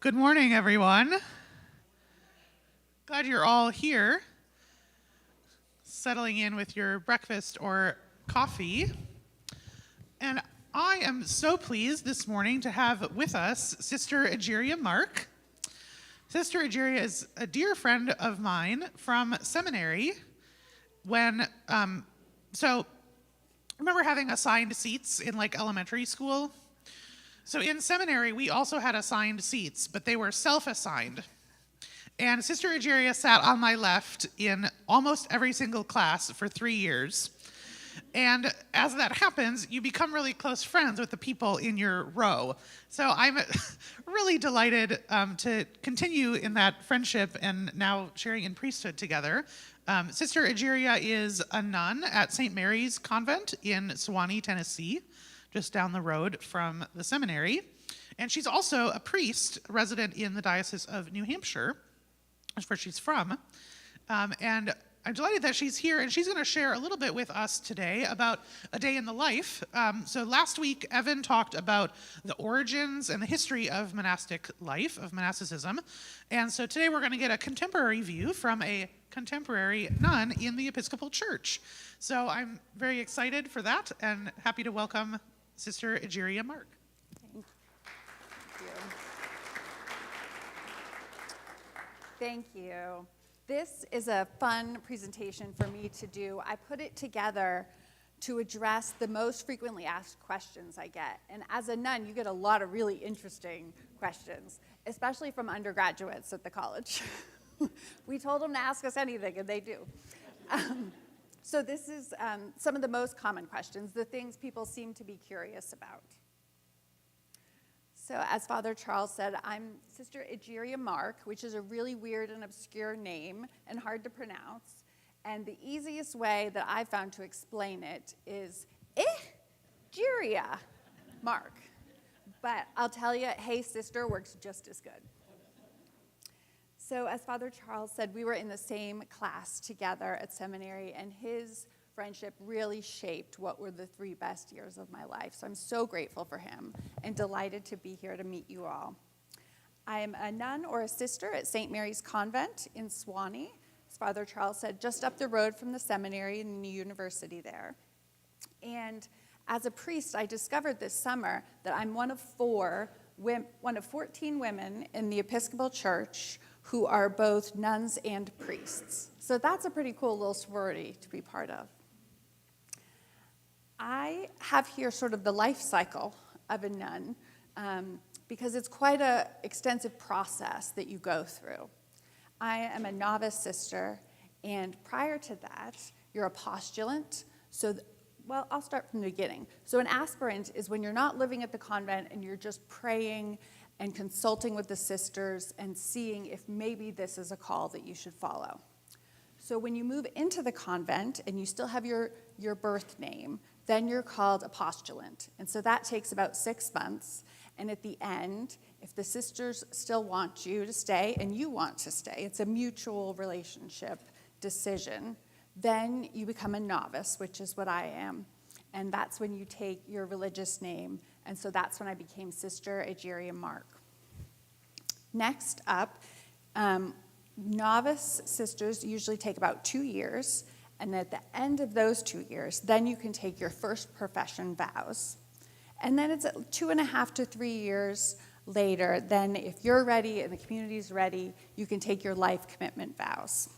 Good morning, everyone. Glad you're all here, settling in with your breakfast or coffee. And I am so pleased this morning to have with us Sister Egeria Mark. Sister Egeria is a dear friend of mine from seminary. So remember having assigned seats in elementary school? So in seminary, we also had assigned seats, but they were self-assigned. And Sister Egeria sat on my left in almost every single class for 3 years. And as that happens, you become really close friends with the people in your row. So I'm really delighted to continue in that friendship and now sharing in priesthood together. Sister Egeria is a nun at St. Mary's Convent in Sewanee, Tennessee, just down the road from the seminary. And she's also a priest resident in the Diocese of New Hampshire. That's where she's from. And I'm delighted that she's here, and she's going to share a little bit with us today about a day in the life. So last week, Evan talked about the origins and the history of monastic life, of monasticism. And so today we're going to get a contemporary view from a contemporary nun in the Episcopal Church. So I'm very excited for that and happy to welcome Sister Egeria Mark. Thank you. This is a fun presentation for me to do. I put it together to address the most frequently asked questions I get. And as a nun, you get a lot of really interesting questions, especially from undergraduates at the college. We told them to ask us anything, and they do. So this is some of the most common questions, the things people seem to be curious about. So as Father Charles said, I'm Sister Egeria Mark, which is a really weird and obscure name and hard to pronounce. And the easiest way that I've found to explain it is Egeria Mark. But I'll tell you, hey sister works just as good. So as Father Charles said, we were in the same class together at seminary, and his friendship really shaped what were the 3 best years of my life. So I'm so grateful for him and delighted to be here to meet you all. I'm a nun or a sister at St. Mary's Convent in Sewanee, as Father Charles said, just up the road from the seminary and the university there. And as a priest, I discovered this summer that I'm one of 14 women in the Episcopal Church who are both nuns and priests. So that's a pretty cool little sorority to be part of. I have here sort of the life cycle of a nun because it's quite an extensive process that you go through. I am a novice sister, and prior to that, you're a postulant. Well, I'll start from the beginning. So an aspirant is when you're not living at the convent and you're just praying and consulting with the sisters and seeing if maybe this is a call that you should follow. So when you move into the convent and you still have your birth name, then you're called a postulant. And so that takes about 6 months. And at the end, if the sisters still want you to stay and you want to stay, it's a mutual relationship decision, then you become a novice, which is what I am. And that's when you take your religious name. And so that's when I became Sister Egeria Mark. Next up, novice sisters usually take about 2 years. And at the end of those 2 years, then you can take your first profession vows. And then it's 2.5 to 3 years later, then if you're ready and the community's ready, you can take your life commitment vows.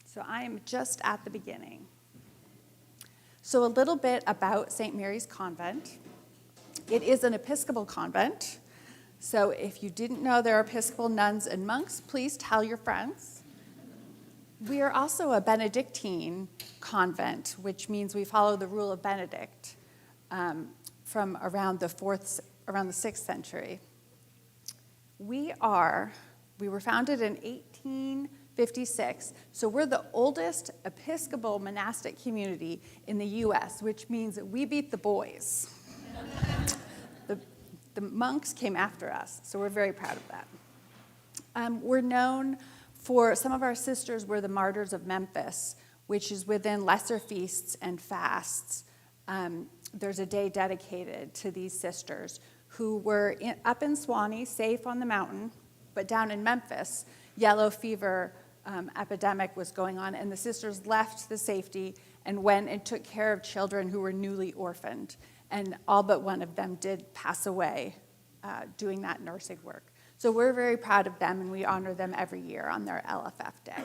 So I am just at the beginning. So a little bit about St. Mary's Convent. It is an Episcopal convent. So if you didn't know there are Episcopal nuns and monks, please tell your friends. We are also a Benedictine convent, which means we follow the rule of Benedict from around the 6th century. We were founded in 1856, so we're the oldest Episcopal monastic community in the U.S., which means that we beat the boys. The monks came after us, so we're very proud of that. We're known for, some of our sisters were the martyrs of Memphis, which is within lesser feasts and fasts. There's a day dedicated to these sisters who were up in Sewanee, safe on the mountain, but down in Memphis, yellow fever epidemic was going on, and the sisters left the safety and went and took care of children who were newly orphaned. And all but one of them did pass away doing that nursing work. So we're very proud of them, and we honor them every year on their LFF Day.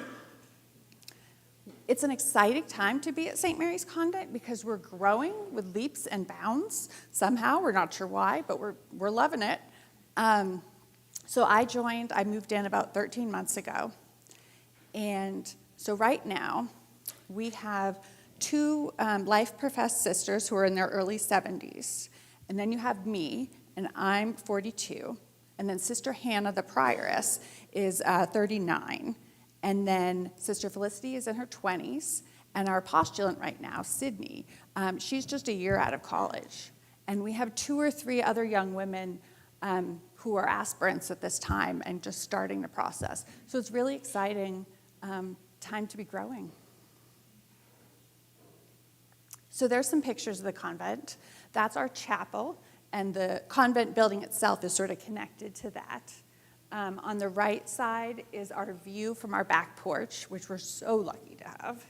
It's an exciting time to be at St. Mary's Convent because we're growing with leaps and bounds. Somehow, we're not sure why, but we're loving it. So I moved in about 13 months ago. And so right now, we have 2 life-professed sisters who are in their early 70s. And then you have me, and I'm 42. And then Sister Hannah, the prioress, is 39. And then Sister Felicity is in her 20s. And our postulant right now, Sydney, she's just a year out of college. And we have 2 or 3 other young women who are aspirants at this time and just starting the process. So it's really exciting time to be growing. So there's some pictures of the convent. That's our chapel, and the convent building itself is sort of connected to that. On the right side is our view from our back porch, which we're so lucky to have.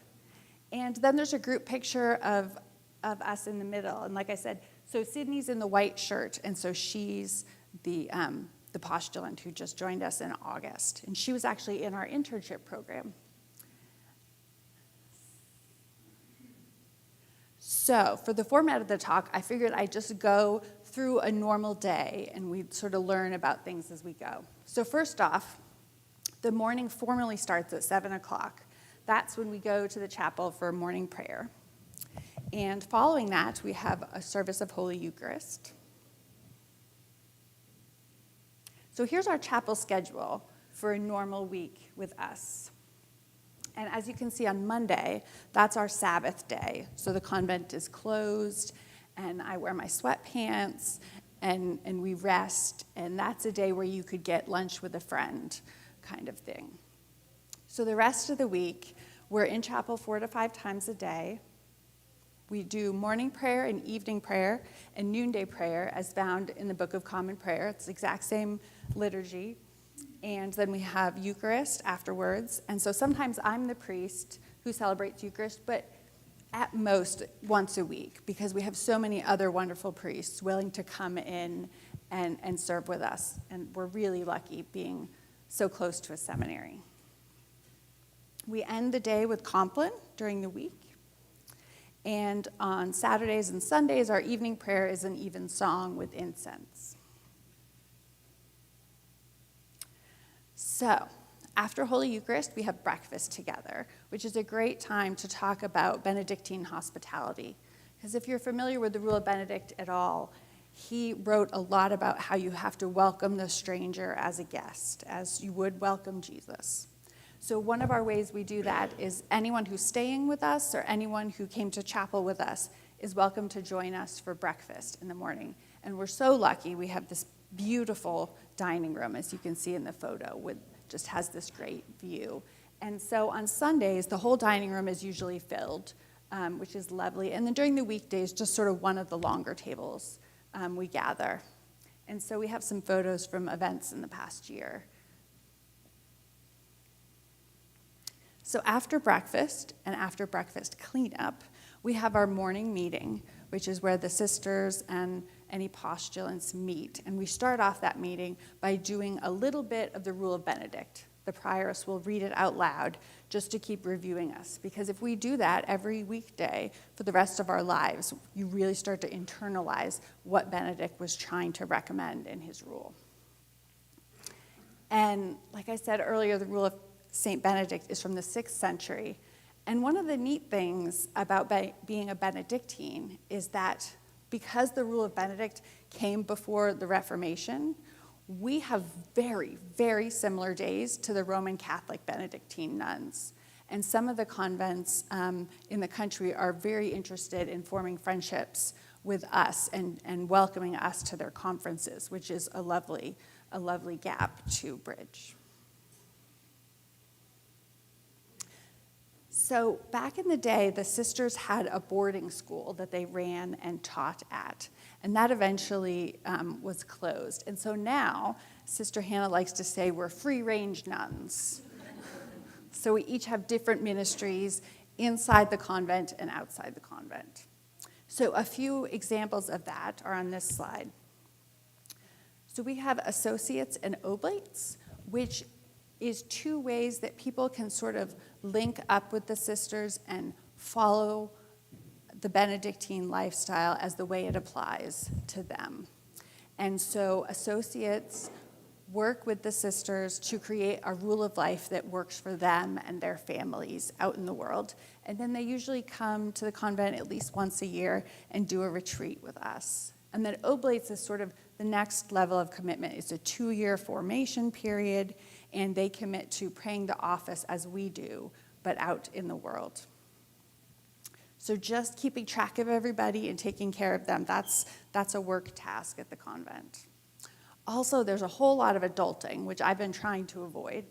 And then there's a group picture of us in the middle. And like I said, so Sydney's in the white shirt, and so she's the postulant who just joined us in August. And she was actually in our internship program. So for the format of the talk, I figured I'd just go through a normal day and we'd sort of learn about things as we go. So first off, the morning formally starts at 7 o'clock. That's when we go to the chapel for morning prayer. And following that, we have a service of Holy Eucharist. So here's our chapel schedule for a normal week with us. And as you can see on Monday, that's our Sabbath day. So the convent is closed, and I wear my sweatpants, and we rest. And that's a day where you could get lunch with a friend kind of thing. So the rest of the week, we're in chapel 4 to 5 times a day. We do morning prayer and evening prayer and noonday prayer as found in the Book of Common Prayer. It's the exact same liturgy. And then we have Eucharist afterwards. And so sometimes I'm the priest who celebrates Eucharist, but at most once a week, because we have so many other wonderful priests willing to come in and serve with us. And we're really lucky being so close to a seminary. We end the day with Compline during the week. And on Saturdays and Sundays, our evening prayer is an evensong with incense. So, after Holy Eucharist, we have breakfast together, which is a great time to talk about Benedictine hospitality. Because if you're familiar with the Rule of Benedict at all, he wrote a lot about how you have to welcome the stranger as a guest, as you would welcome Jesus. So one of our ways we do that is anyone who's staying with us or anyone who came to chapel with us is welcome to join us for breakfast in the morning. And we're so lucky we have this beautiful dining room, as you can see in the photo, just has this great view. And so on Sundays, the whole dining room is usually filled, which is lovely. And then during the weekdays, just sort of one of the longer tables we gather. And so we have some photos from events in the past year. So after breakfast and after breakfast cleanup, we have our morning meeting, which is where the sisters and any postulants meet. And we start off that meeting by doing a little bit of the Rule of Benedict. The prioress will read it out loud just to keep reviewing us. Because if we do that every weekday for the rest of our lives, you really start to internalize what Benedict was trying to recommend in his rule. And like I said earlier, the Rule of St. Benedict is from the 6th century. And one of the neat things about being a Benedictine is that because the Rule of Benedict came before the Reformation, we have very, very similar days to the Roman Catholic Benedictine nuns. And some of the convents in the country are very interested in forming friendships with us and welcoming us to their conferences, which is a lovely gap to bridge. So back in the day, the sisters had a boarding school that they ran and taught at, and that eventually was closed. And so now, Sister Hannah likes to say we're free-range nuns. So we each have different ministries inside the convent and outside the convent. So a few examples of that are on this slide. So we have associates and oblates, which is two ways that people can sort of link up with the sisters and follow the Benedictine lifestyle as the way it applies to them. And so associates work with the sisters to create a rule of life that works for them and their families out in the world. And then they usually come to the convent at least once a year and do a retreat with us. And then oblates is sort of the next level of commitment. It's a 2-year formation period, and they commit to praying the office as we do, but out in the world. So just keeping track of everybody and taking care of them, that's a work task at the convent. Also, there's a whole lot of adulting, which I've been trying to avoid.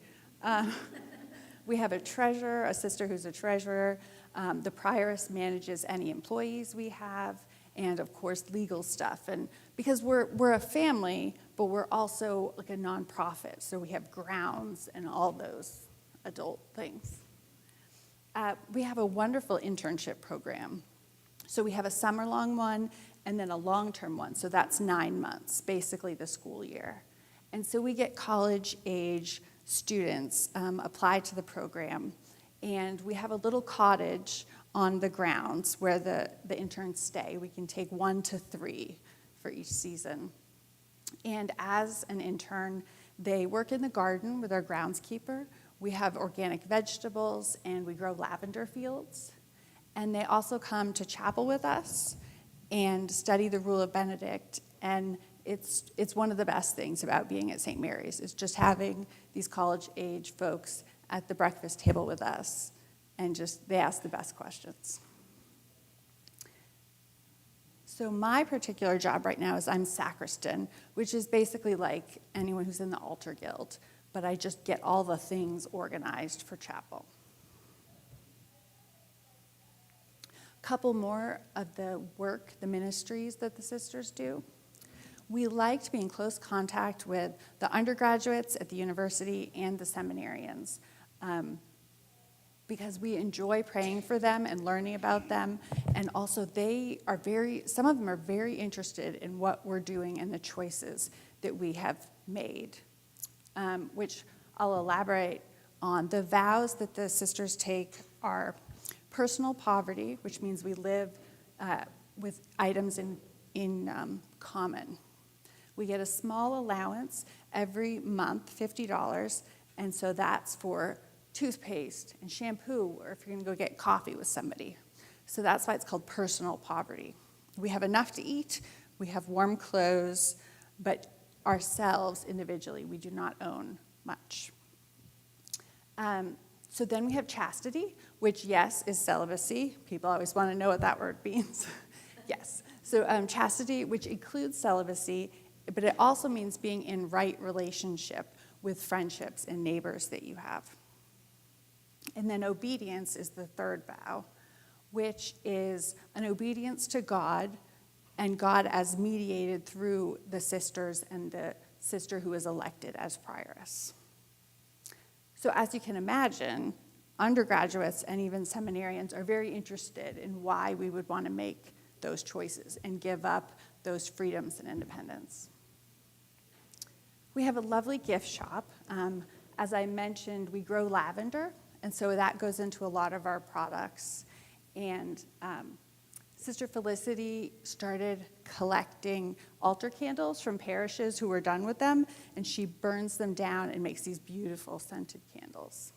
We have a treasurer, a sister who's a treasurer. The prioress manages any employees we have, and of course, legal stuff. And because we're a family, but we're also like a nonprofit, so we have grounds and all those adult things. We have a wonderful internship program. So we have a summer-long one and then a long-term one. So that's 9 months, basically the school year. And so we get college-age students apply to the program. And we have a little cottage on the grounds where the interns stay. We can take 1 to 3 for each season. And as an intern, they work in the garden with our groundskeeper. We have organic vegetables, and we grow lavender fields. And they also come to chapel with us and study the Rule of Benedict. And it's one of the best things about being at St. Mary's, is just having these college-age folks at the breakfast table with us, and just they ask the best questions. So my particular job right now is I'm sacristan, which is basically like anyone who's in the altar guild, but I just get all the things organized for chapel. A couple more of the work, the ministries that the sisters do. We like to be in close contact with the undergraduates at the university and the seminarians, because we enjoy praying for them and learning about them. And also some of them are very interested in what we're doing and the choices that we have made, which I'll elaborate on. The vows that the sisters take are personal poverty, which means we live with items in common. We get a small allowance every month, $50, and so that's for toothpaste and shampoo, or if you're going to go get coffee with somebody. So that's why it's called personal poverty. We have enough to eat, we have warm clothes, but ourselves individually, we do not own much. So then we have chastity, which, yes, is celibacy. People always want to know what that word means. Yes. So chastity, which includes celibacy, but it also means being in right relationship with friendships and neighbors that you have. And then obedience is the third vow, which is an obedience to God, and God as mediated through the sisters and the sister who is elected as prioress. So as you can imagine, undergraduates and even seminarians are very interested in why we would want to make those choices and give up those freedoms and independence. We have a lovely gift shop. As I mentioned, we grow lavender, and so that goes into a lot of our products. And Sister Felicity started collecting altar candles from parishes who were done with them, and she burns them down and makes these beautiful scented candles.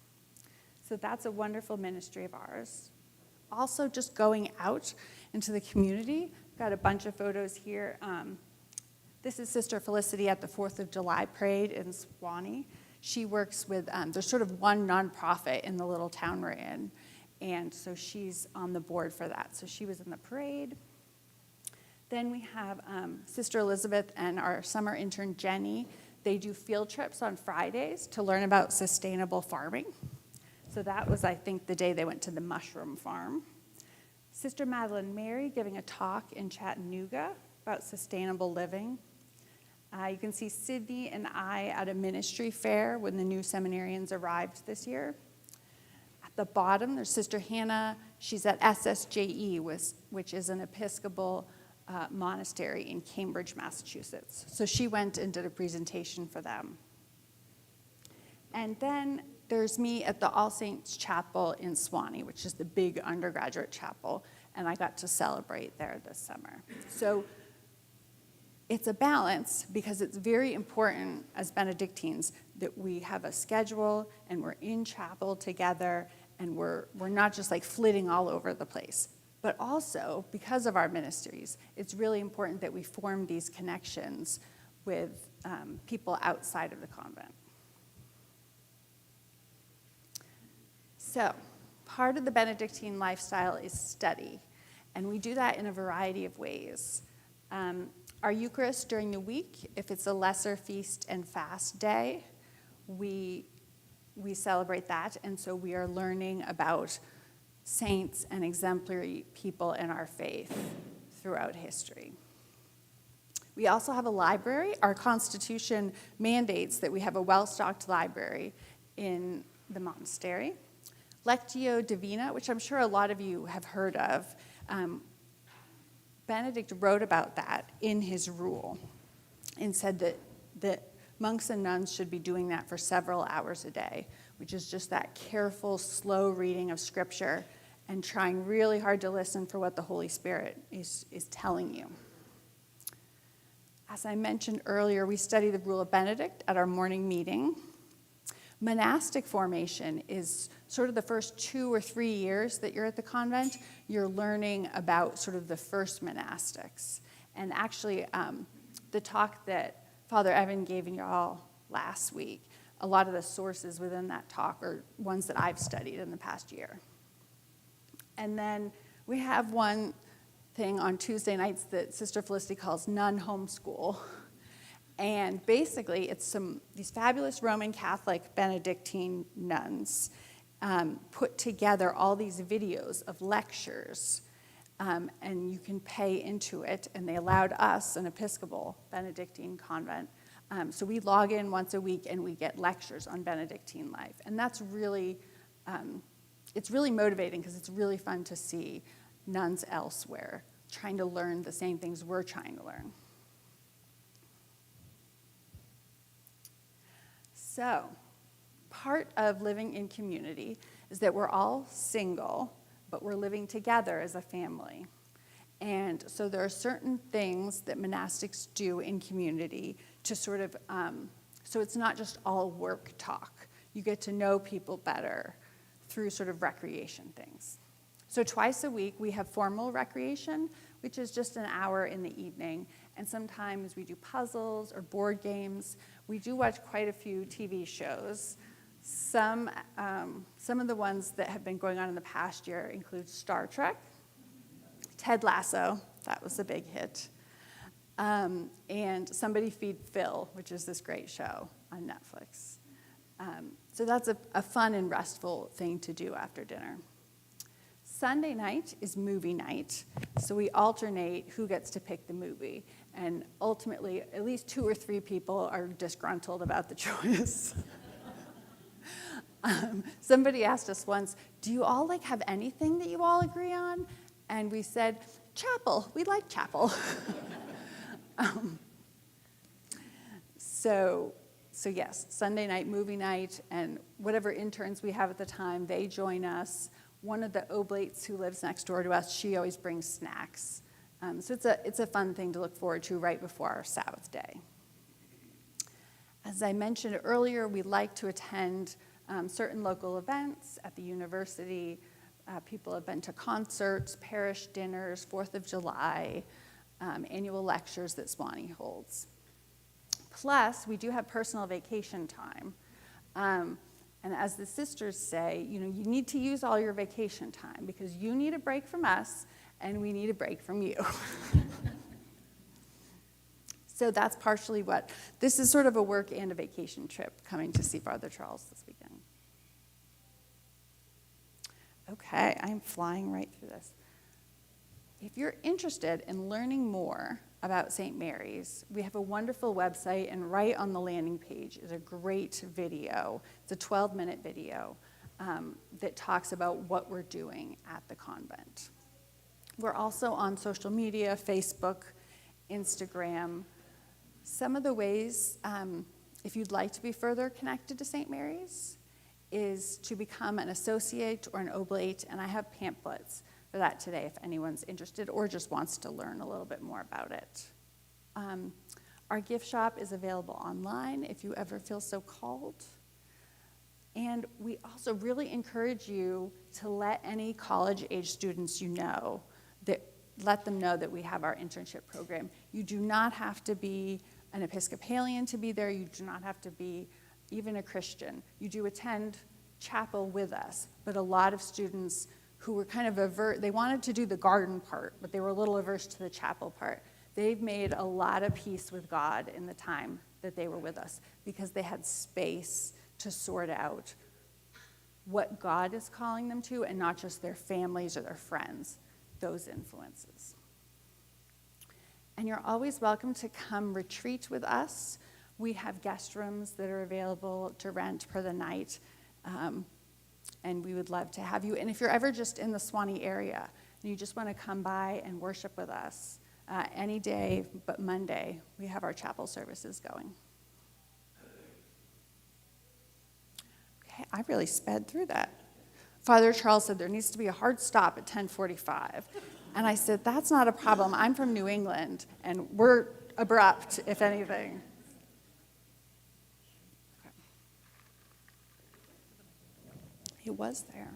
So that's a wonderful ministry of ours. Also, just going out into the community. Got a bunch of photos here. This is Sister Felicity at the 4th of July parade in Sewanee. She works with, there's sort of one nonprofit in the little town we're in, and so she's on the board for that. So she was in the parade. Then we have Sister Elizabeth and our summer intern, Jenny. They do field trips on Fridays to learn about sustainable farming. So that was, I think, the day they went to the mushroom farm. Sister Madeline Mary giving a talk in Chattanooga about sustainable living. You can see Sydney and I at a ministry fair when the new seminarians arrived this year. At the bottom, there's Sister Hannah. She's at SSJE, which is an Episcopal monastery in Cambridge, Massachusetts. So she went and did a presentation for them. And then there's me at the All Saints Chapel in Sewanee, which is the big undergraduate chapel, and I got to celebrate there this summer. So it's a balance because it's very important as Benedictines that we have a schedule and we're in chapel together and we're not just like flitting all over the place. But also, because of our ministries, it's really important that we form these connections with people outside of the convent. So, part of the Benedictine lifestyle is study, and we do that in a variety of ways. Our Eucharist during the week, if it's a lesser feast and fast day, we celebrate that, and so we are learning about saints and exemplary people in our faith throughout history. We also have a library. Our Constitution mandates that we have a well-stocked library in the monastery. Lectio Divina, which I'm sure a lot of you have heard of, Benedict wrote about that in his rule and said that monks and nuns should be doing that for several hours a day, which is just that careful, slow reading of Scripture and trying really hard to listen for what the Holy Spirit is telling you. As I mentioned earlier, we study the Rule of Benedict at our morning meeting. Monastic formation is sort of the first 2 or 3 years that you're at the convent. You're learning about sort of the first monastics. And actually, the talk that Father Evan gave y'all last week, a lot of the sources within that talk are ones that I've studied in the past year. And then we have one thing on Tuesday nights that Sister Felicity calls nun homeschool. And basically, it's these fabulous Roman Catholic Benedictine nuns put together all these videos of lectures, and you can pay into it. And they allowed us, an Episcopal Benedictine convent, so we log in once a week and we get lectures on Benedictine life. And that's really, it's really motivating because it's really fun to see nuns elsewhere trying to learn the same things we're trying to learn. So, part of living in community is that we're all single, but we're living together as a family. And so there are certain things that monastics do in community to sort of, so it's not just all work talk. You get to know people better through sort of recreation things. So twice a week we have formal recreation, which is just an hour in the evening. And sometimes we do puzzles or board games. We do watch quite a few TV shows. Some of the ones that have been going on in the past year include Star Trek, Ted Lasso, that was a big hit, and Somebody Feed Phil, which is this great show on Netflix. So that's a fun and restful thing to do after dinner. Sunday night is movie night, so we alternate who gets to pick the movie. And ultimately, at least 2 or 3 people are disgruntled about the choice. Somebody asked us once, do you all have anything that you all agree on? And we said, chapel, we like chapel. So yes, Sunday night, movie night, and whatever interns we have at the time, they join us. One of the oblates who lives next door to us, she always brings snacks. So it's a fun thing to look forward to right before our Sabbath day. As I mentioned earlier, we like to attend certain local events at the university. People have been to concerts, parish dinners, 4th of July, annual lectures that Sewanee holds. Plus, we do have personal vacation time. And as the sisters say, you need to use all your vacation time because you need a break from us and we need a break from you. So that's partially this is, sort of a work and a vacation trip coming to see Father Charles this weekend. Okay, I'm flying right through this. If you're interested in learning more about St. Mary's, we have a wonderful website, and right on the landing page is a great video. It's a 12-minute video that talks about what we're doing at the convent. We're also on social media, Facebook, Instagram. Some of the ways, if you'd like to be further connected to St. Mary's, is to become an associate or an oblate, and I have pamphlets for that today if anyone's interested or just wants to learn a little bit more about it. Our gift shop is available online if you ever feel so called. And we also really encourage you to let any college-age students you know, let them know that we have our internship program. You do not have to be an Episcopalian to be there. You do not have to be even a Christian. You do attend chapel with us, but a lot of students who were kind of they wanted to do the garden part, but they were a little averse to the chapel part. They've made a lot of peace with God in the time that they were with us because they had space to sort out what God is calling them to and not just their families or their friends, those influences. And you're always welcome to come retreat with us. We have guest rooms that are available to rent per the night, and we would love to have you. And if you're ever just in the Sewanee area and you just want to come by and worship with us, any day but Monday, we have our chapel services going. Okay, I really sped through that. Father Charles said there needs to be a hard stop at 10:45. And I said, that's not a problem. I'm from New England, and we're abrupt, if anything. Okay. He was there.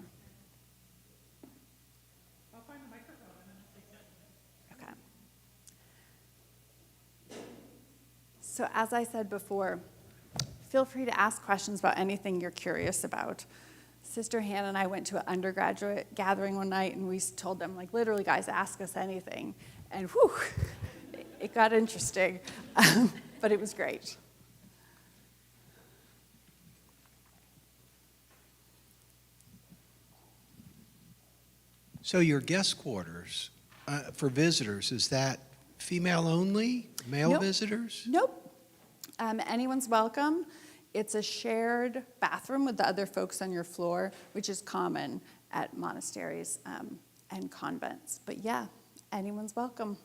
I'll find the microphone and then we'll take it. Okay. So as I said before, feel free to ask questions about anything you're curious about. Sister Hannah and I went to an undergraduate gathering one night, and we told them, like, literally, guys, ask us anything. And whew, it got interesting, but it was great. So your guest quarters for visitors, is that female only, male Nope. visitors? Nope. Anyone's welcome. It's a shared bathroom with the other folks on your floor, which is common at monasteries and convents. But yeah, anyone's welcome.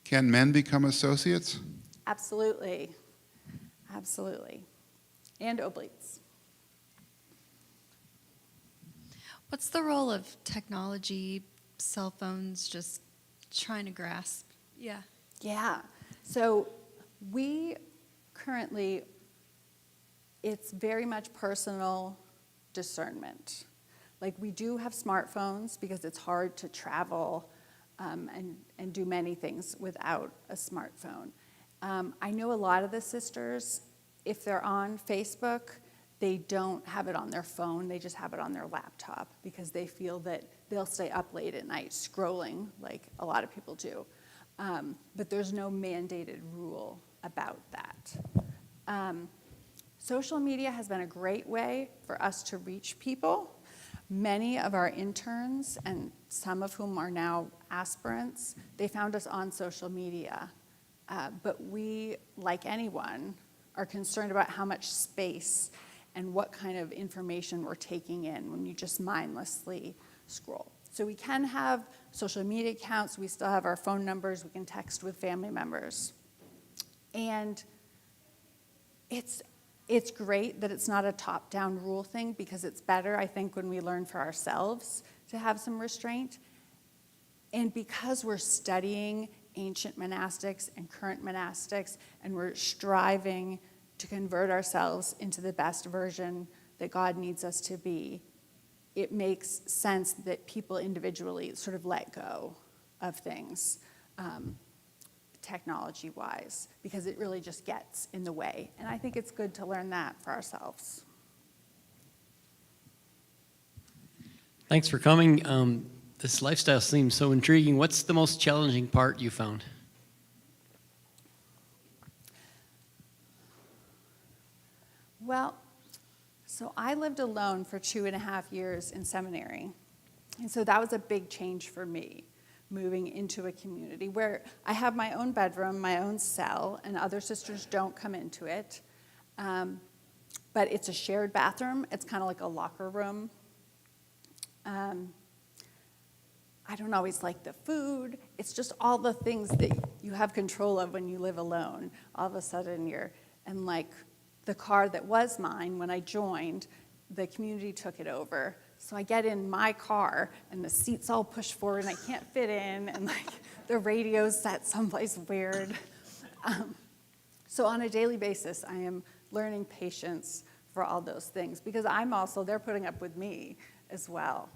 Can men become associates? Absolutely. Absolutely. And oblates. What's the role of technology, cell phones, just trying to grasp? Yeah. Yeah. So we currently, it's very much personal discernment. Like, we do have smartphones because it's hard to travel and do many things without a smartphone. I know a lot of the sisters, if they're on Facebook, they don't have it on their phone, they just have it on their laptop because they feel that they'll stay up late at night scrolling like a lot of people do. But there's no mandated rule about that. Social media has been a great way for us to reach people. Many of our interns, and some of whom are now aspirants, they found us on social media. But we, like anyone, are concerned about how much space and what kind of information we're taking in when you just mindlessly scroll. So we can have social media accounts, we still have our phone numbers, we can text with family members. And it's great that it's not a top-down rule thing because it's better, I think, when we learn for ourselves to have some restraint. And because we're studying ancient monastics and current monastics, and we're striving to convert ourselves into the best version that God needs us to be, it makes sense that people individually sort of let go of things technology-wise, because it really just gets in the way. And I think it's good to learn that for ourselves. Thanks for coming. This lifestyle seems so intriguing. What's the most challenging part you found? Well, so I lived alone for 2.5 years in seminary. And so that was a big change for me, moving into a community where I have my own bedroom, my own cell, and other sisters don't come into it. But it's a shared bathroom. It's kind of like a locker room. I don't always like the food. It's just all the things that you have control of when you live alone. All of a sudden and like the car that was mine when I joined, the community took it over. So I get in my car and the seat's all pushed forward and I can't fit in and like the radio's set someplace weird. So on a daily basis, I am learning patience for all those things because they're putting up with me as well.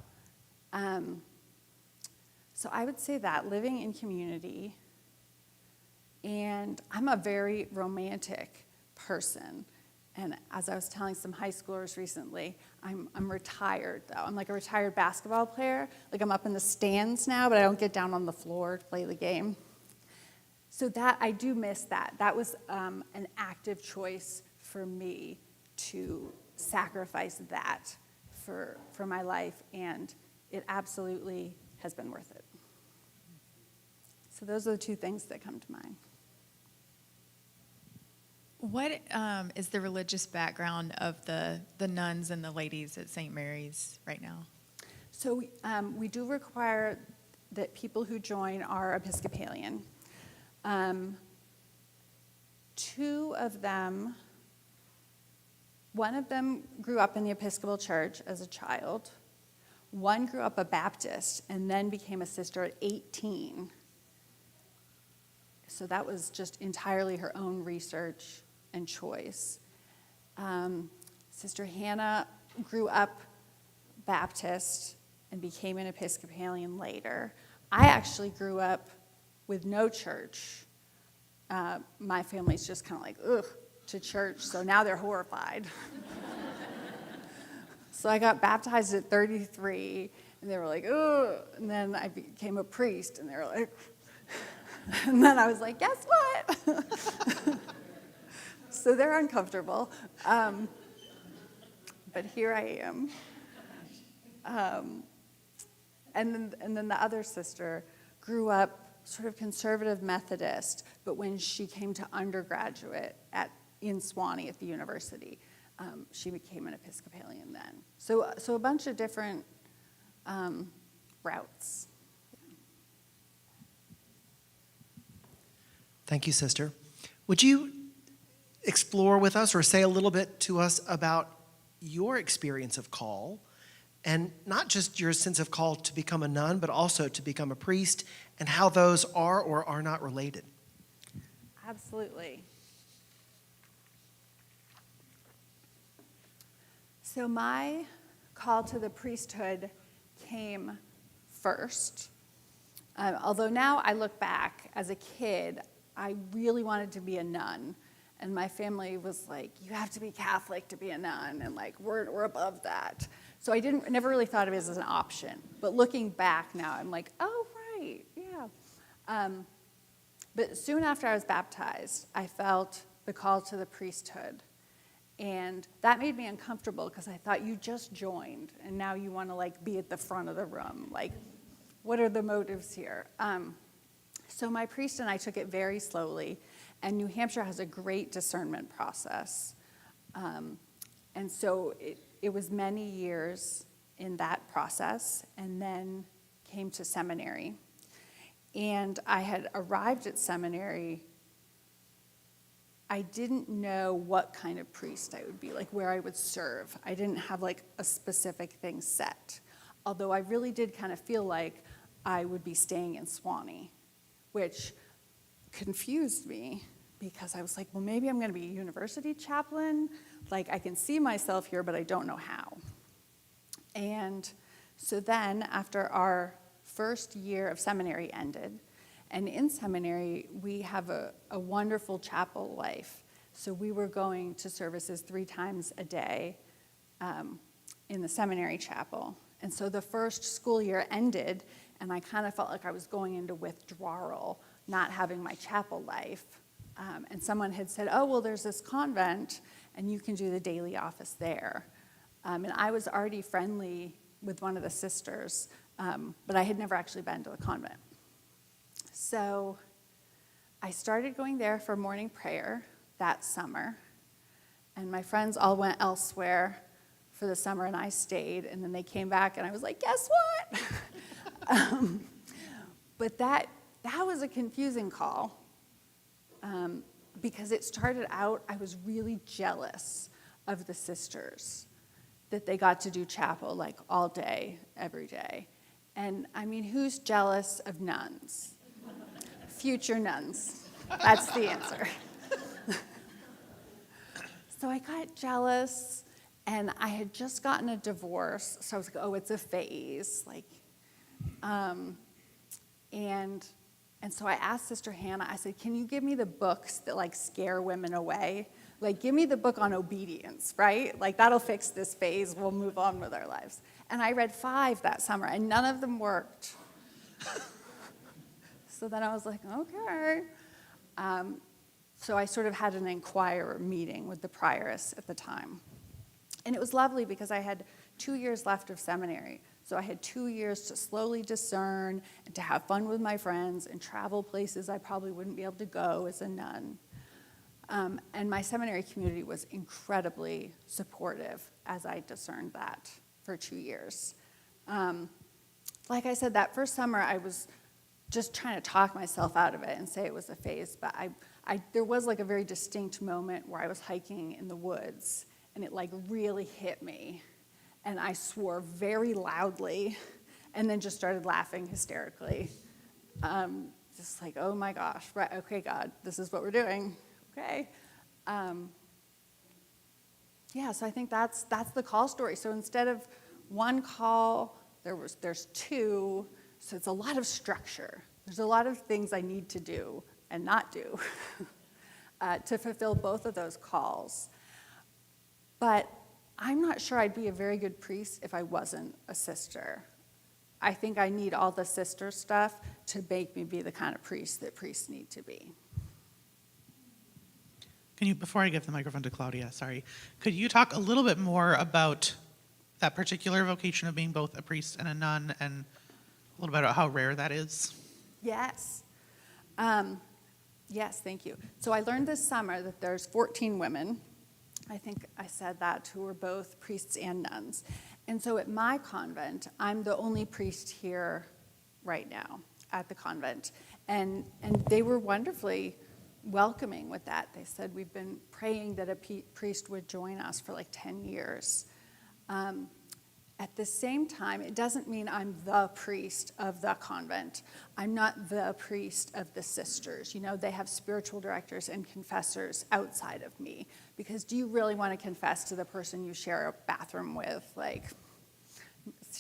So I would say that, living in community, and I'm a very romantic person. And as I was telling some high schoolers recently, I'm retired, though. I'm like a retired basketball player. Like I'm up in the stands now, but I don't get down on the floor to play the game. So that, I do miss that. That was an active choice for me to sacrifice that for my life, and it absolutely has been worth it. So those are the two things that come to mind. What is the religious background of the nuns and the ladies at St. Mary's right now? So we do require that people who join are Episcopalian. Two of them, one of them grew up in the Episcopal Church as a child. One grew up a Baptist and then became a sister at 18. So that was just entirely her own research and choice. Sister Hannah grew up Baptist and became an Episcopalian later. I actually grew up with no church. My family's just kind of like, ugh, to church, so now they're horrified. So I got baptized at 33, and they were like, ugh, and then I became a priest, and they were like, and then I was like, guess what? So they're uncomfortable. But here I am. And then the other sister grew up sort of conservative Methodist, but when she came to undergraduate in Sewanee at the university, she became an Episcopalian then. So a bunch of different routes. Thank you, Sister. Would you explore with us or say a little bit to us about your experience of call, and not just your sense of call to become a nun, but also to become a priest, and how those are or are not related? Absolutely. So my call to the priesthood came first. Although now I look back, as a kid, I really wanted to be a nun. And my family was like, you have to be Catholic to be a nun, and like, we're above that. So I never really thought of it as an option. But looking back now, I'm like, oh, right, yeah. But soon after I was baptized, I felt the call to the priesthood. And that made me uncomfortable because I thought, you just joined, and now you want to like be at the front of the room. Like, what are the motives here? So my priest and I took it very slowly, and New Hampshire has a great discernment process. And so it was many years in that process, and then came to seminary. And I had arrived at seminary. I didn't know what kind of priest I would be, like where I would serve. I didn't have like a specific thing set. Although I really did kind of feel like I would be staying in Sewanee, which confused me because I was like, well, maybe I'm going to be a university chaplain. Like, I can see myself here, but I don't know how. And so then, after our first year of seminary ended, and in seminary, we have a wonderful chapel life. So we were going to services 3 times a day in the seminary chapel. And so the first school year ended, and I kind of felt like I was going into withdrawal, not having my chapel life. And someone had said, oh, well, there's this convent, and you can do the daily office there. And I was already friendly with one of the sisters, but I had never actually been to the convent. So I started going there for morning prayer that summer, and my friends all went elsewhere for the summer, and I stayed, and then they came back, and I was like, guess what? But that was a confusing call, because it started out, I was really jealous of the sisters, that they got to do chapel like all day, every day. And I mean, who's jealous of nuns? Future nuns. That's the answer. So I got jealous, and I had just gotten a divorce, so I was like, oh, it's a phase. And so I asked Sister Hannah, I said, can you give me the books that like scare women away? Like, give me the book on obedience, right? Like, that'll fix this phase. We'll move on with our lives. And I read 5 that summer, and none of them worked. So then I was like, okay. So I sort of had an inquirer meeting with the prioress at the time. And it was lovely because I had 2 years left of seminary. So I had 2 years to slowly discern and to have fun with my friends and travel places I probably wouldn't be able to go as a nun. And my seminary community was incredibly supportive as I discerned that for 2 years. Like I said, that first summer I was just trying to talk myself out of it and say it was a phase, but there was like a very distinct moment where I was hiking in the woods, and it like really hit me, and I swore very loudly, and then just started laughing hysterically. Just like, oh my gosh, right, okay, God, this is what we're doing, okay. Yeah, so I think that's the call story. So instead of one call, there's 2, so it's a lot of structure. There's a lot of things I need to do and not do to fulfill both of those calls. But I'm not sure I'd be a very good priest if I wasn't a sister. I think I need all the sister stuff to make me be the kind of priest that priests need to be. Can you, before I give the microphone to Claudia, sorry, could you talk a little bit more about that particular vocation of being both a priest and a nun, and a little bit about how rare that is? Yes. Yes, thank you. So I learned this summer that there's 14 women, I think I said that, who are both priests and nuns. And so at my convent, I'm the only priest here right now at the convent. And they were wonderfully welcoming with that. They said, we've been praying that a priest would join us for like 10 years. At the same time, it doesn't mean I'm the priest of the convent. I'm not the priest of the sisters. You know, they have spiritual directors and confessors outside of me. Because do you really want to confess to the person you share a bathroom with, like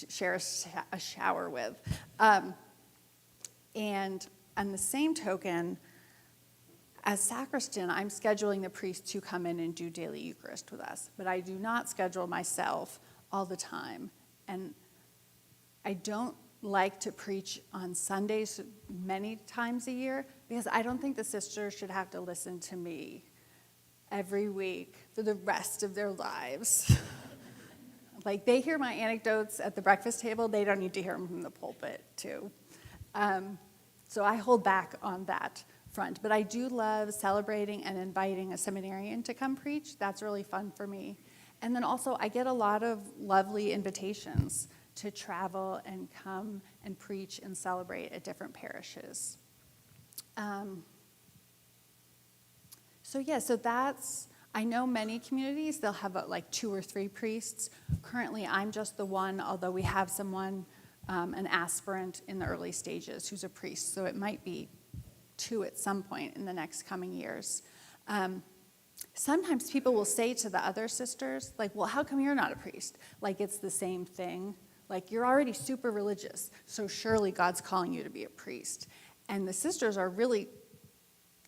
share a shower with? And on the same token, as sacristan, I'm scheduling the priests to come in and do daily Eucharist with us. But I do not schedule myself all the time. And I don't like to preach on Sundays many times a year because I don't think the sisters should have to listen to me every week for the rest of their lives. Like, they hear my anecdotes at the breakfast table, they don't need to hear them from the pulpit, too. So I hold back on that front. But I do love celebrating and inviting a seminarian to come preach. That's really fun for me. And then also, I get a lot of lovely invitations to travel and come and preach and celebrate at different parishes. So that's, I know many communities, they'll have like 2 or 3 priests. Currently, I'm just the one, although we have someone, an aspirant in the early stages who's a priest. So it might be 2 at some point in the next coming years. Sometimes people will say to the other sisters, like, well, how come you're not a priest? Like, it's the same thing. Like, you're already super religious, so surely God's calling you to be a priest. And the sisters are really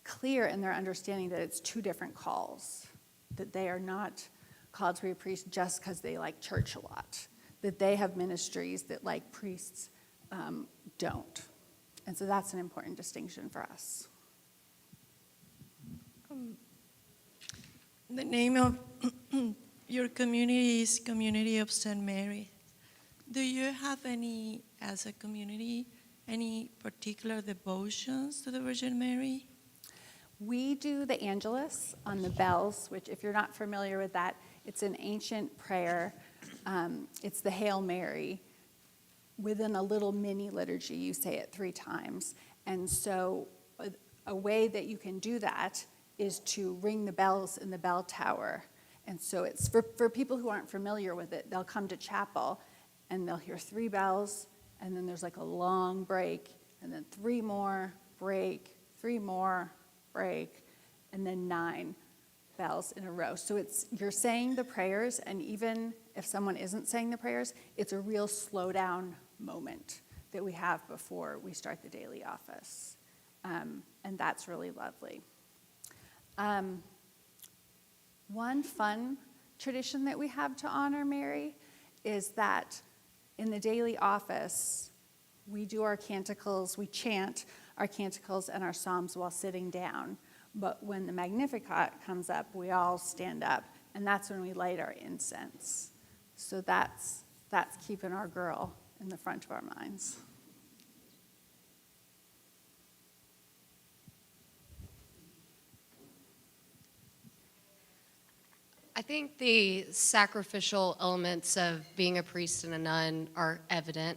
clear in their understanding that it's 2 different calls, that they are not called to be a priest just because they like church a lot. that they have ministries that like priests don't. And so that's an important distinction for us. The name of your community is Community of St. Mary. Do you have any, as a community, any particular devotions to the Virgin Mary? We do the Angelus on the bells, which if you're not familiar with that, it's an ancient prayer. It's the Hail Mary. Within a little mini liturgy, you say it 3 times. And so a way that you can do that is to ring the bells in the bell tower. And so it's for people who aren't familiar with it, they'll come to chapel and they'll hear 3 bells, and then there's like a long break, and then 3 more, break, 3 more, break, and then 9 bells in a row. So you're saying the prayers, and even if someone isn't saying the prayers, it's a real slow down moment that we have before we start the daily office. And that's really lovely. One fun tradition that we have to honor Mary is that in the daily office, we do our canticles, we chant our canticles and our psalms while sitting down. But when the Magnificat comes up, we all stand up, and that's when we light our incense. So that's keeping our girl in the front of our minds. I think the sacrificial elements of being a priest and a nun are evident.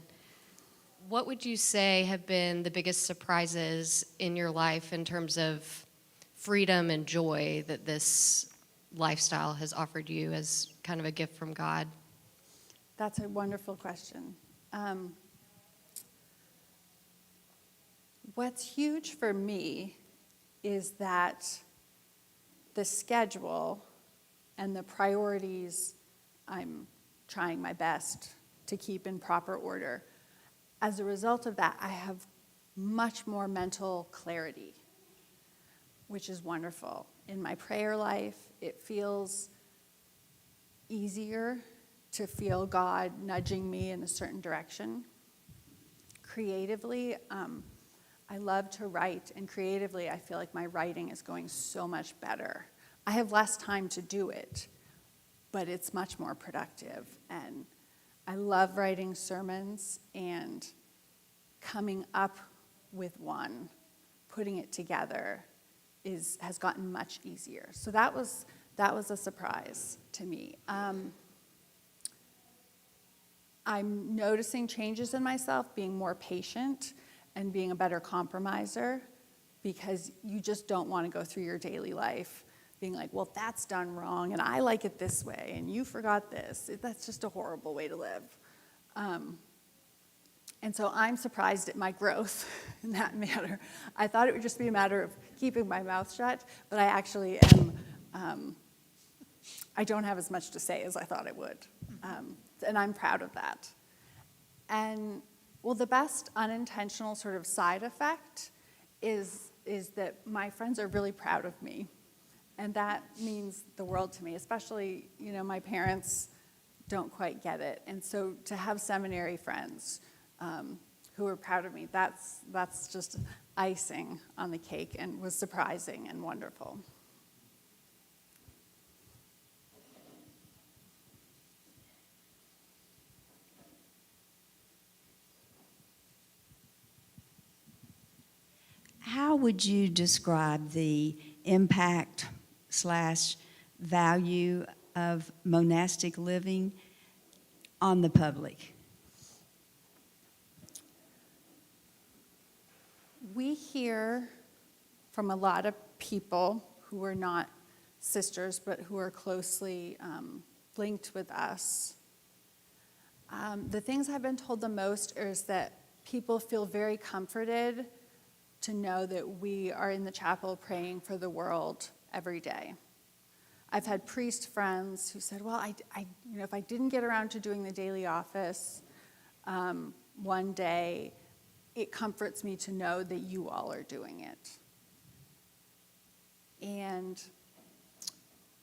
What would you say have been the biggest surprises in your life in terms of freedom and joy that this lifestyle has offered you as kind of a gift from God? That's a wonderful question. What's huge for me is that the schedule and the priorities I'm trying my best to keep in proper order. As a result of that, I have much more mental clarity, which is wonderful. In my prayer life, it feels easier to feel God nudging me in a certain direction. Creatively, I love to write, and creatively, I feel like my writing is going so much better. I have less time to do it, but it's much more productive. And I love writing sermons, and coming up with one, putting it together, has gotten much easier. So that was a surprise to me. I'm noticing changes in myself, being more patient and being a better compromiser, because you just don't want to go through your daily life being like, well, that's done wrong, and I like it this way, and you forgot this. That's just a horrible way to live. And so I'm surprised at my growth in that matter. I thought it would just be a matter of keeping my mouth shut, but I actually am, I don't have as much to say as I thought I would. And I'm proud of that. And, well, the best unintentional sort of side effect is that my friends are really proud of me. And that means the world to me, especially, my parents don't quite get it. And so to have seminary friends who are proud of me, that's just icing on the cake, and was surprising and wonderful. How would you describe the impact/value of monastic living on the public? We hear from a lot of people who are not sisters, but who are closely linked with us. The things I've been told the most is that people feel very comforted to know that we are in the chapel praying for the world every day. I've had priest friends who said, well, if I didn't get around to doing the daily office one day, it comforts me to know that you all are doing it. And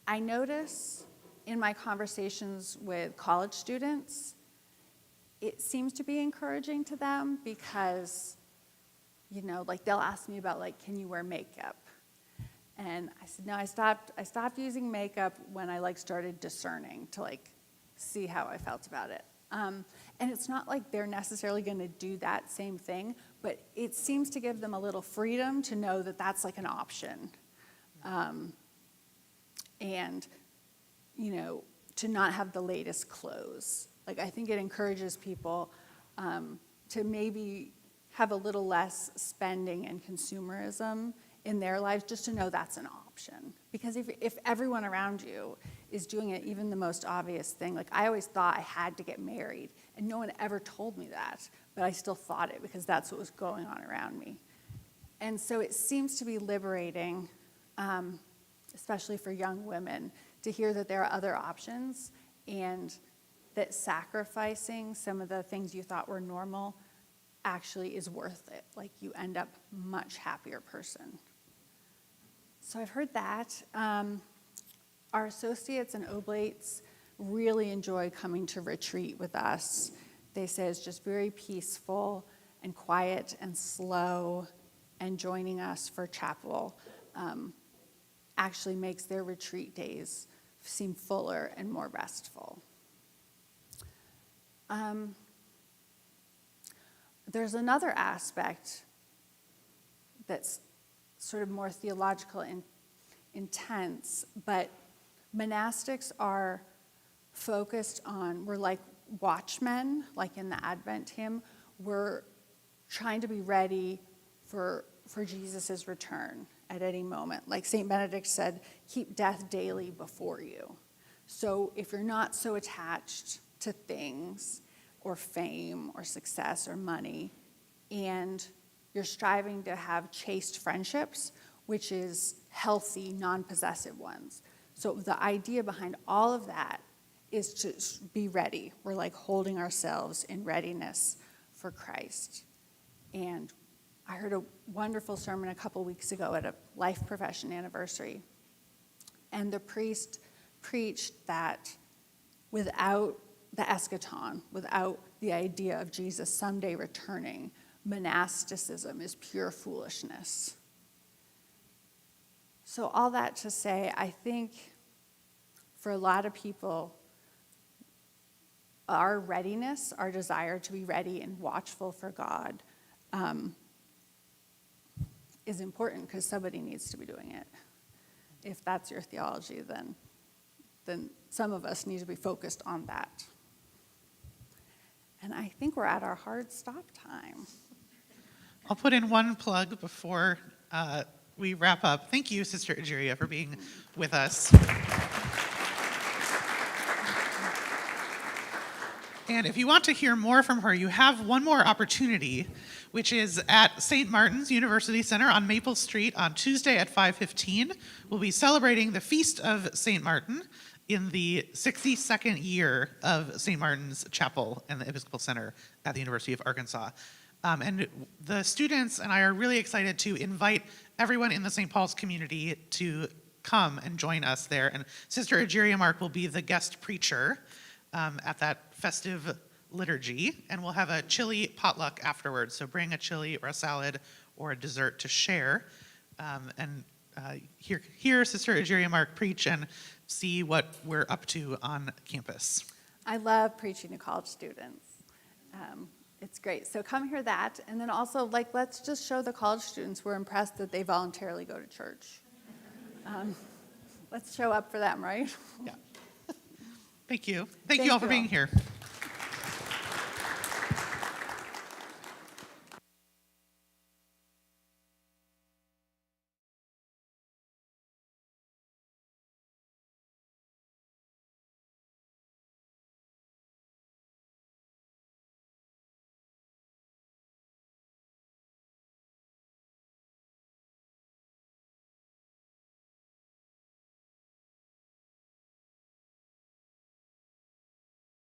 I notice in my conversations with college students it seems to be encouraging to them because, you know, like they'll ask me about like, can you wear makeup? And I said, no, I stopped using makeup when I like started discerning to like see how I felt about it. And it's not like they're necessarily going to do that same thing, but it seems to give them a little freedom to know that that's like an option. And, you know, to not have the latest clothes. Like, I think it encourages people to maybe have a little less spending and consumerism in their lives, just to know that's an option. Because if everyone around you is doing it, even the most obvious thing, like I always thought I had to get married, and no one ever told me that, but I still thought it because that's what was going on around me. And so it seems to be liberating, especially for young women, to hear that there are other options and that sacrificing some of the things you thought were normal actually is worth it. Like you end up a much happier person. So I've heard that. Our associates and oblates really enjoy coming to retreat with us. They say it's just very peaceful and quiet and slow, and joining us for chapel actually makes their retreat days seem fuller and more restful. There's another aspect that's sort of more theological and intense, but monastics are focused on, we're like watchmen, like in the Advent hymn, we're trying to be ready for Jesus' return at any moment. Like St. Benedict said, keep death daily before you. So if you're not so attached to things or fame or success or money, and you're striving to have chaste friendships, which is healthy, non-possessive ones. So the idea behind all of that is to be ready. We're like holding ourselves in readiness for Christ. And I heard a wonderful sermon a couple weeks ago at a life profession anniversary. And the priest preached that without the eschaton, without the idea of Jesus someday returning, monasticism is pure foolishness. So all that to say, I think for a lot of people, our readiness, our desire to be ready and watchful for God is important because somebody needs to be doing it. If that's your theology, then some of us need to be focused on that. And I think we're at our hard stop time. I'll put in one plug before we wrap up. Thank you, Sister Egeria, for being with us. And if you want to hear more from her, you have one more opportunity, which is at St. Martin's University Center on Maple Street on Tuesday at 5:15. We'll be celebrating the Feast of St. Martin in the 62nd year of St. Martin's Chapel and the Episcopal Center at the University of Arkansas. And the students and I are really excited to invite everyone in the St. Paul's community to come and join us there. And Sister Egeria Mark will be the guest preacher at that festive liturgy. And we'll have a chili potluck afterwards. So bring a chili or a salad or a dessert to share. And hear Sister Egeria Mark preach and see what we're up to on campus. I love preaching to college students. It's great. So come hear that. And then also, like, let's just show the college students we're impressed that they voluntarily go to church. Let's show up for them, right? Yeah. Thank you. Thank you all for being here.